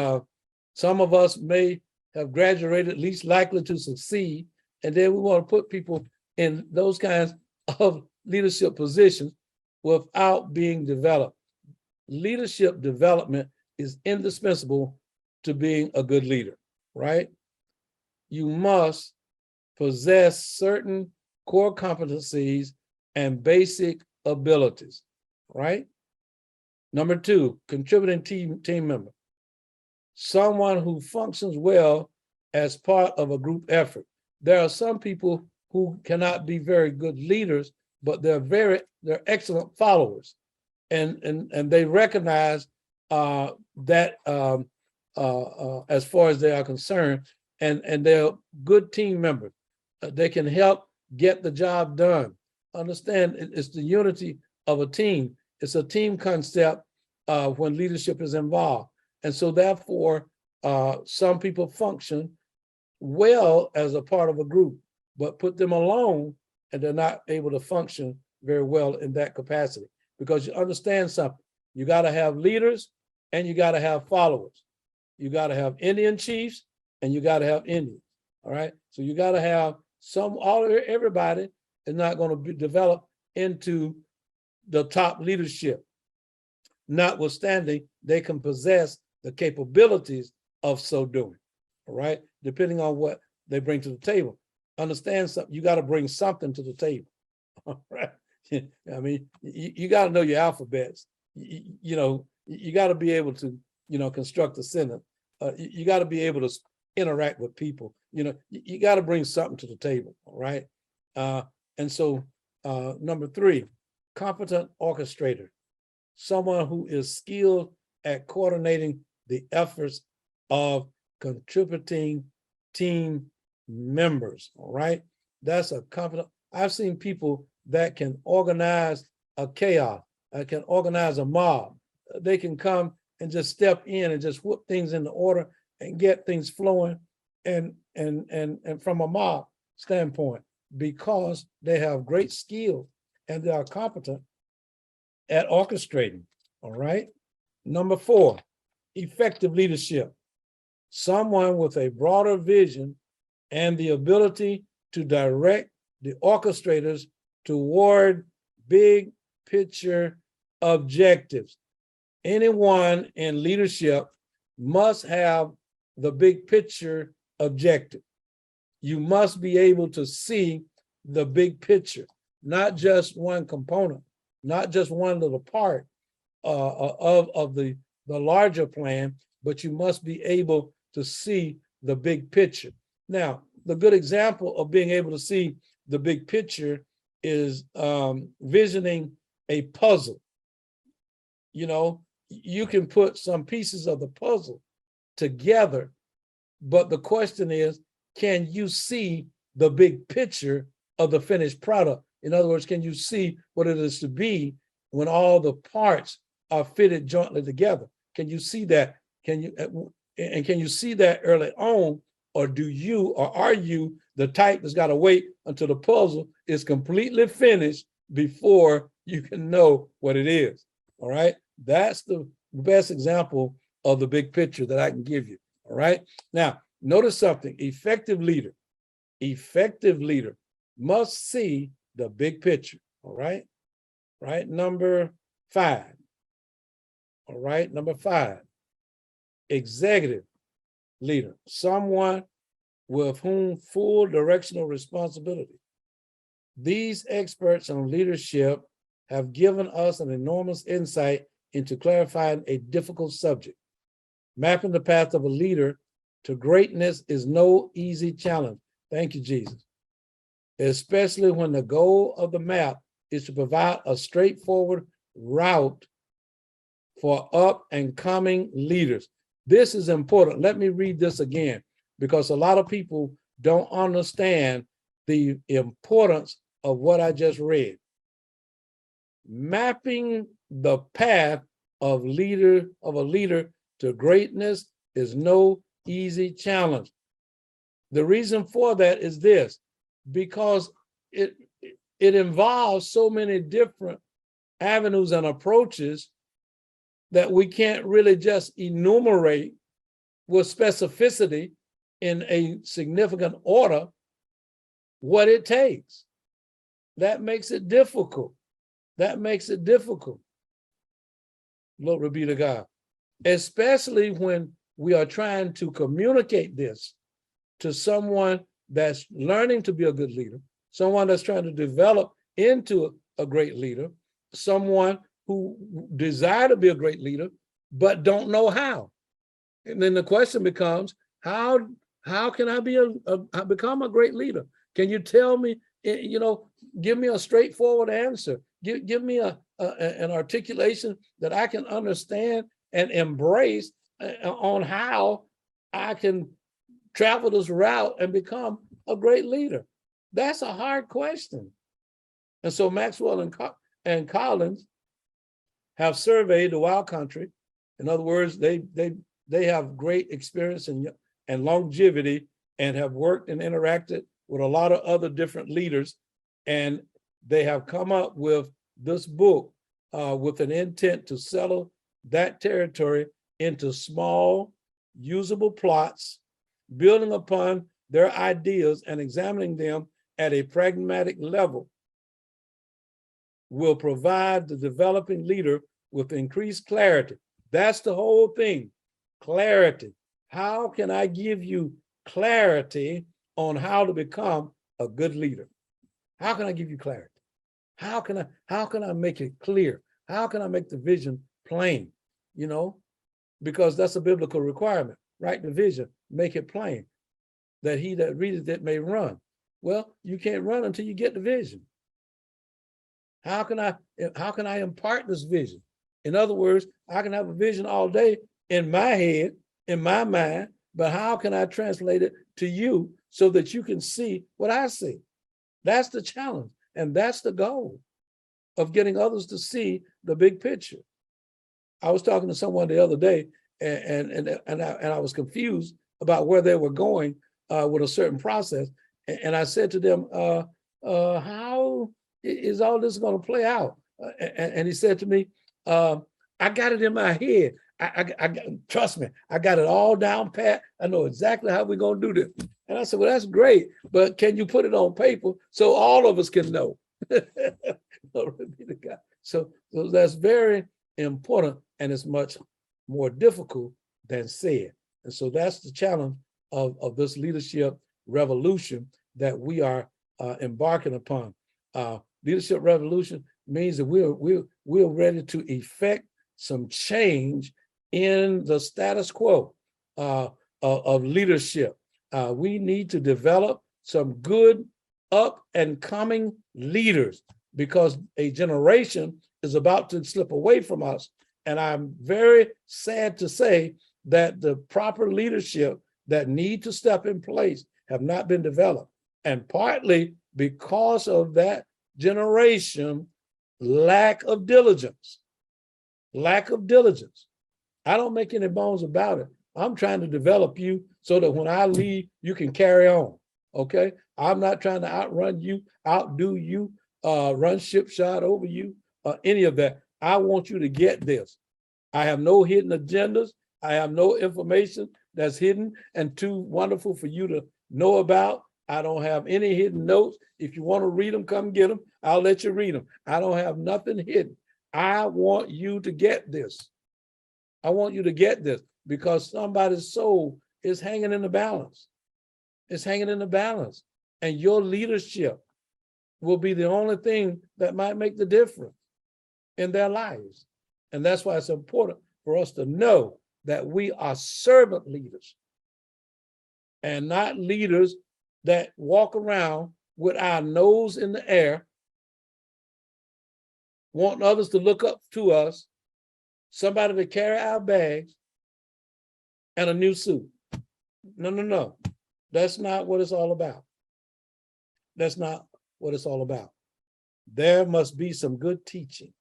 some of us may have graduated, least likely to succeed. And then we want to put people in those kinds of leadership positions without being developed. Leadership development is indispensable to being a good leader, right? You must possess certain core competencies and basic abilities, right? Number two, contributing team member. Someone who functions well as part of a group effort. There are some people who cannot be very good leaders, but they're excellent followers, and they recognize that as far as they are concerned, and they're good team members. They can help get the job done. Understand, it's the unity of a team. It's a team concept when leadership is involved, and so therefore, some people function well as a part of a group, but put them alone and they're not able to function very well in that capacity. Because you understand something, you got to have leaders and you got to have followers. You got to have Indian chiefs and you got to have Indians. All right. So you got to have everybody is not going to be developed into the top leadership. Notwithstanding, they can possess the capabilities of so doing. All right, depending on what they bring to the table. Understand something, you got to bring something to the table. All right. I mean, you got to know your alphabets. You got to be able to, construct a sentence. You got to be able to interact with people. You got to bring something to the table. All right. And so number three, competent orchestrator, someone who is skilled at coordinating the efforts of contributing team members. All right. That's a competent. I've seen people that can organize a chaos, can organize a mob. They can come and just step in and just whip things into order and get things flowing and from a mob standpoint, because they have great skill and they are competent at orchestrating. All right. Number four, effective leadership. Someone with a broader vision and the ability to direct the orchestrators toward big picture objectives. Anyone in leadership must have the big picture objective. You must be able to see the big picture, not just one component, not just one little part of the larger plan, but you must be able to see the big picture. Now, the good example of being able to see the big picture is visioning a puzzle. You can put some pieces of the puzzle together, but the question is, can you see the big picture of the finished product? In other words, can you see what it is to be when all the parts are fitted jointly together? Can you see that? Can you see that early on, or are you the type that's got to wait until the puzzle is completely finished before you can know what it is? All right. That's the best example of the big picture that I can give you. All right. Now, notice something. Effective leader must see the big picture. All right. Right. Number 5. All right. Number 5. Executive leader, someone with whom full directional responsibility. These experts on leadership have given us an enormous insight into clarifying a difficult subject. Mapping the path of a leader to greatness is no easy challenge. Thank you, Jesus. Especially when the goal of the map is to provide a straightforward route for up and coming leaders. This is important. Let me read this again, because a lot of people don't understand the importance of what I just read. Mapping the path of a leader to greatness is no easy challenge. The reason for that is this, because it involves so many different avenues and approaches that we can't really just enumerate with specificity in a significant order what it takes. That makes it difficult. Glory be to God. Especially when we are trying to communicate this to someone that's learning to be a good leader, someone that's trying to develop into a great leader, someone who desire to be a great leader, but don't know how. And then the question becomes, how can I become a great leader? Can you tell me, give me a straightforward answer. Give me an articulation that I can understand and embrace on how I can travel this route and become a great leader. That's a hard question. And so Maxwell and Collins have surveyed the wild country. In other words, they have great experience and longevity and have worked and interacted with a lot of other different leaders. And they have come up with this book with an intent to settle that territory into small, usable plots, building upon their ideas and examining them at a pragmatic level will provide the developing leader with increased clarity. That's the whole thing, clarity. How can I give you clarity on how to become a good leader? How can I give you clarity? How can I make it clear? How can I make the vision plain? Because that's a biblical requirement. Write the vision, make it plain, that he that readeth it may run. Well, you can't run until you get the vision. How can I impart this vision? In other words, I can have a vision all day in my head, in my mind, but how can I translate it to you so that you can see what I see? That's the challenge. And that's the goal of getting others to see the big picture. I was talking to someone the other day and I was confused about where they were going with a certain process. And I said to them, how is all this going to play out? And he said to me, I got it in my head. I trust me, I got it all down pat. I know exactly how we're going to do this. And I said, well, that's great, but can you put it on paper so all of us can know? So that's very important, and it's much more difficult than said. And so that's the challenge of this leadership revolution that we are embarking upon. Leadership revolution means that we're ready to effect some change in the status quo of leadership. We need to develop some good up and coming leaders, because a generation is about to slip away from us. And I'm very sad to say that the proper leadership that need to step in place have not been developed. And partly because of that generation, lack of diligence. I don't make any bones about it. I'm trying to develop you so that when I leave, you can carry on. Okay. I'm not trying to outrun you, outdo you, run shipshod over you, any of that. I want you to get this. I have no hidden agendas. I have no information that's hidden and too wonderful for you to know about. I don't have any hidden notes. If you want to read them, come get them. I'll let you read them. I don't have nothing hidden. I want you to get this. I want you to get this because somebody's soul is hanging in the balance. It's hanging in the balance. And your leadership will be the only thing that might make the difference in their lives. And that's why it's important for us to know that we are servant leaders and not leaders that walk around with our nose in the air, wanting others to look up to us, somebody to carry our bags, and a new suit. No, no, no. That's not what it's all about. That's not what it's all about. There must be some good teaching.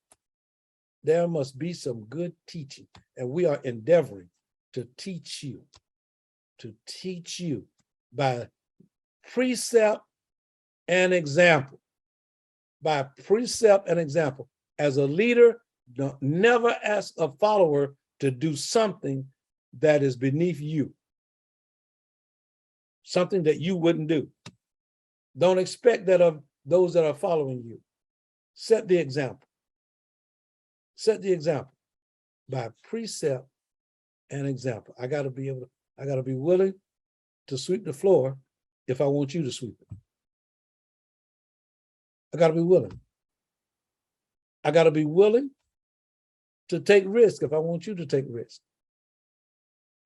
There must be some good teaching. And we are endeavoring to teach you by precept and example. By precept and example. As a leader, don't never ask a follower to do something that is beneath you. Something that you wouldn't do. Don't expect that of those that are following you. Set the example. Set the example by precept and example. I gotta be willing to sweep the floor if I want you to sweep it. I gotta be willing. I gotta be willing to take risk if I want you to take risk.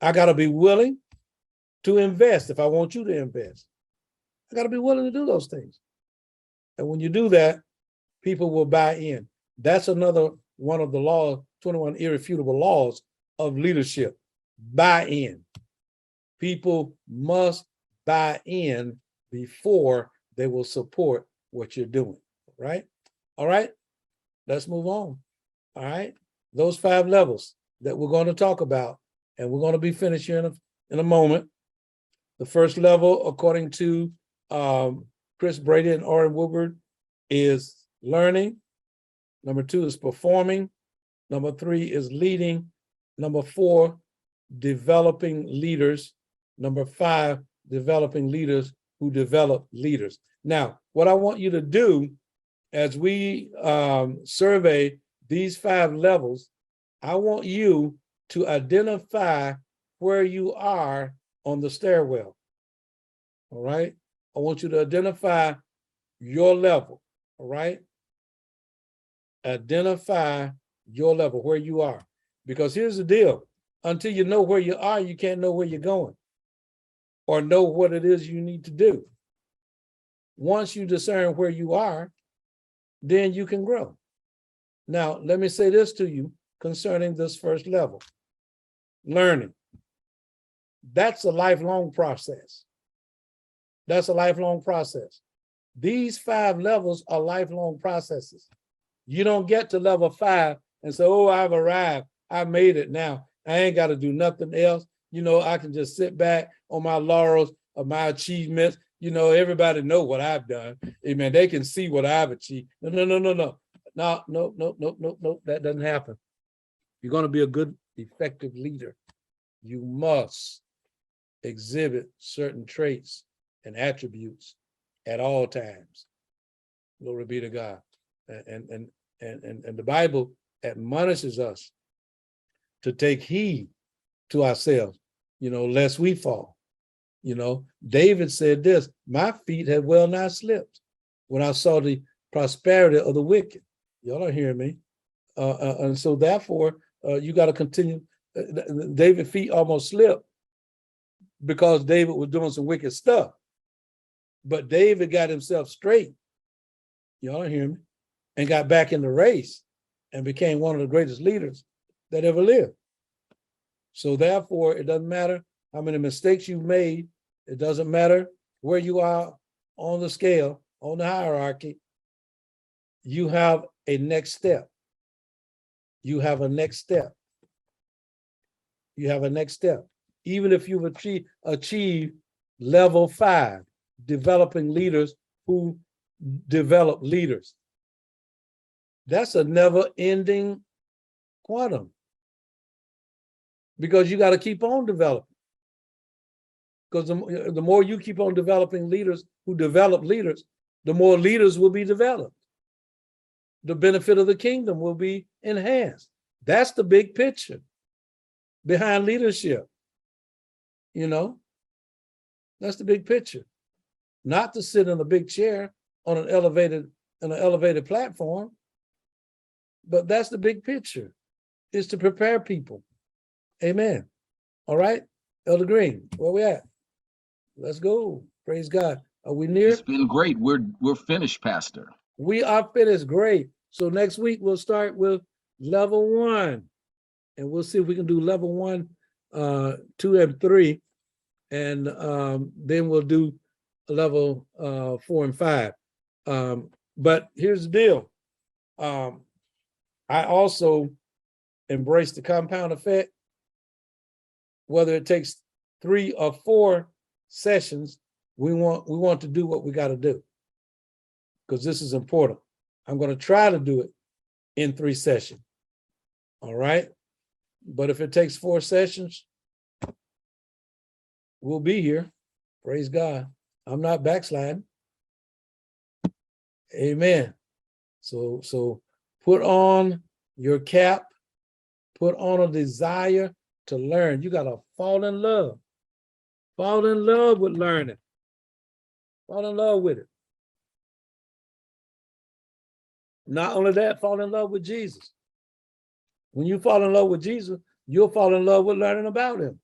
I gotta be willing to invest if I want you to invest. I gotta be willing to do those things. And when you do that, people will buy in. That's another one of the laws, 21 irrefutable laws of leadership. Buy in. People must buy in before they will support what you're doing, right? All right, let's move on. All right, those 5 levels that we're going to talk about, and we're going to be finished here in a moment. The first level, according to Chris Brady and Orrin Woodward, is learning. Number 2 is performing. Number 3 is leading. Number 4, developing leaders. Number 5, developing leaders who develop leaders. Now, what I want you to do as we survey these 5 levels, I want you to identify where you are on the stairwell. All right? I want you to identify your level. All right? Identify your level, where you are. Because here's the deal. Until you know where you are, you can't know where you're going or know what it is you need to do. Once you discern where you are, then you can grow. Now, let me say this to you concerning this first level. Learning. That's a lifelong process. That's a lifelong process. These 5 levels are lifelong processes. You don't get to level 5 and say, oh, I've arrived. I made it now. I ain't got to do nothing else. You know, I can just sit back on my laurels of my achievements. You know, everybody know what I've done. Amen. They can see what I've achieved. No. No. That doesn't happen. You're going to be a good, effective leader. You must exhibit certain traits and attributes at all times. Glory be to God. And the Bible admonishes us to take heed to ourselves, you know, lest we fall. You know, David said this, my feet had well nigh slipped when I saw the prosperity of the wicked. Y'all are hearing me. And so therefore, you got to continue. David's feet almost slipped because David was doing some wicked stuff. But David got himself straight. Y'all are hearing me. And got back in the race and became one of the greatest leaders that ever lived. So therefore, it doesn't matter how many mistakes you've made. It doesn't matter where you are on the scale, on the hierarchy. You have a next step. You have a next step. You have a next step. even if you've achieved level 5, developing leaders who develop leaders. That's a never-ending quantum, because you got to keep on developing. Because the more you keep on developing leaders who develop leaders, the more leaders will be developed. The benefit of the kingdom will be enhanced. That's the big picture behind leadership. You know, that's the big picture. Not to sit in a big chair on an elevated platform, but that's the big picture, is to prepare people. Amen. All right, Elder Green, where we at? Let's go. Praise God. Are we near? It's been great. We're finished, Pastor. We are finished. Great. So next week we'll start with level 1, and we'll see if we can do level 1, 2, and 3, and then we'll do level 4 and 5. But here's the deal. I also embrace the compound effect. Whether it takes 3 or 4 sessions, we want to do what we got to do, because this is important. I'm going to try to do it in 3 sessions. All right. But if it takes 4 sessions, we'll be here. Praise God. I'm not backsliding. Amen. So put on your cap, put on a desire to learn. You got to fall in love. Fall in love with learning. Fall in love with it. Not only that, fall in love with Jesus. When you fall in love with Jesus, you'll fall in love with learning about him.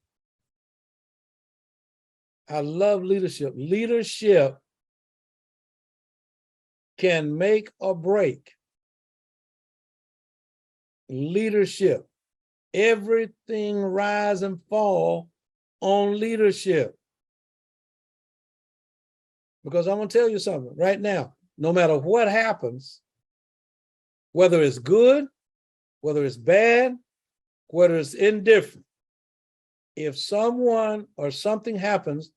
I love leadership. Leadership can make or break. Leadership. Everything rise and fall on leadership. Because I'm going to tell you something right now, no matter what happens, whether it's good, whether it's bad, whether it's indifferent, if someone or something happens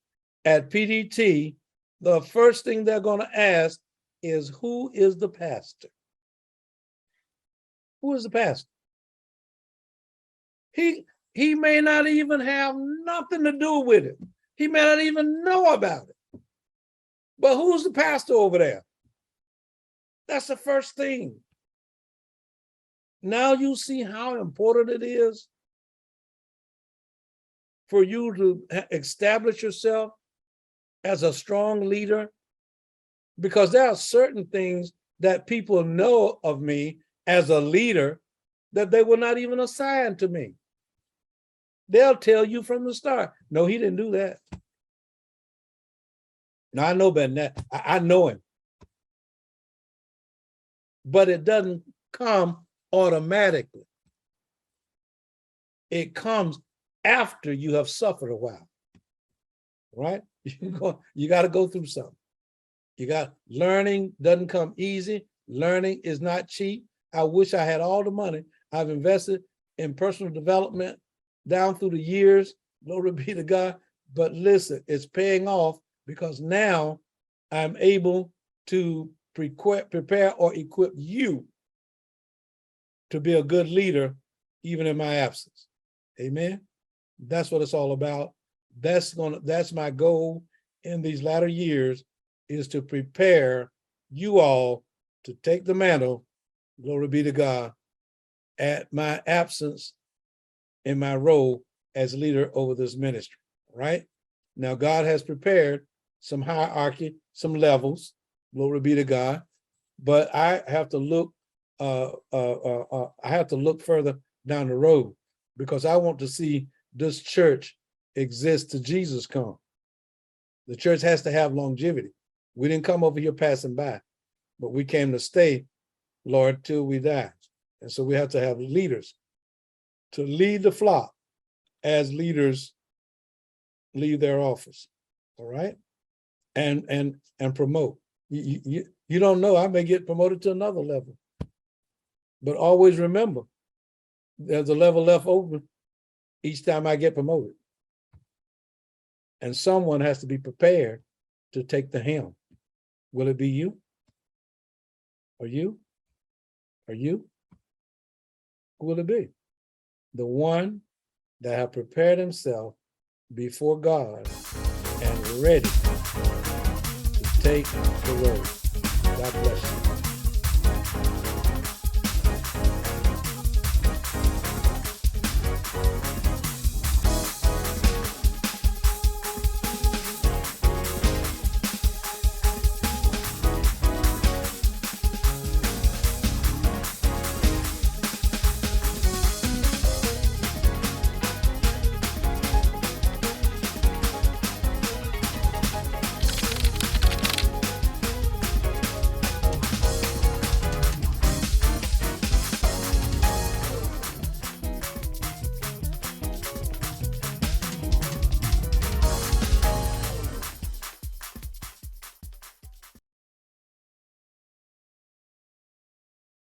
at PDT, the first thing they're going to ask is, who is the pastor? Who is the pastor? He may not even have nothing to do with it. He may not even know about it. But who's the pastor over there? That's the first thing. Now you see how important it is for you to establish yourself as a strong leader, because there are certain things that people know of me as a leader that they will not even assign to me. They'll tell you from the start, no, he didn't do that. Now, I know better than that. I know him. But it doesn't come automatically. It comes after you have suffered a while, right? You got to go through something. Learning doesn't come easy. Learning is not cheap. I wish I had all the money I've invested in personal development down through the years. Glory be to God. But listen, it's paying off, because now I'm able to prepare or equip you to be a good leader, even in my absence. Amen. That's what it's all about. That's my goal in these latter years, is to prepare you all to take the mantle, glory be to God, at my absence in my role as leader over this ministry, right? Now, God has prepared some hierarchy, some levels, glory be to God, but I have to look further down the road, because I want to see this church exist till Jesus come. The church has to have longevity. We didn't come over here passing by, but we came to stay, Lord, till we die. And so we have to have leaders to lead the flock as leaders leave their office. All right. And promote. You don't know, I may get promoted to another level. But always remember, there's a level left open each time I get promoted. And someone has to be prepared to take the helm. Will it be you? Or you? Or you? Who will it be? The one that have prepared himself before God and ready to take the road. God bless you.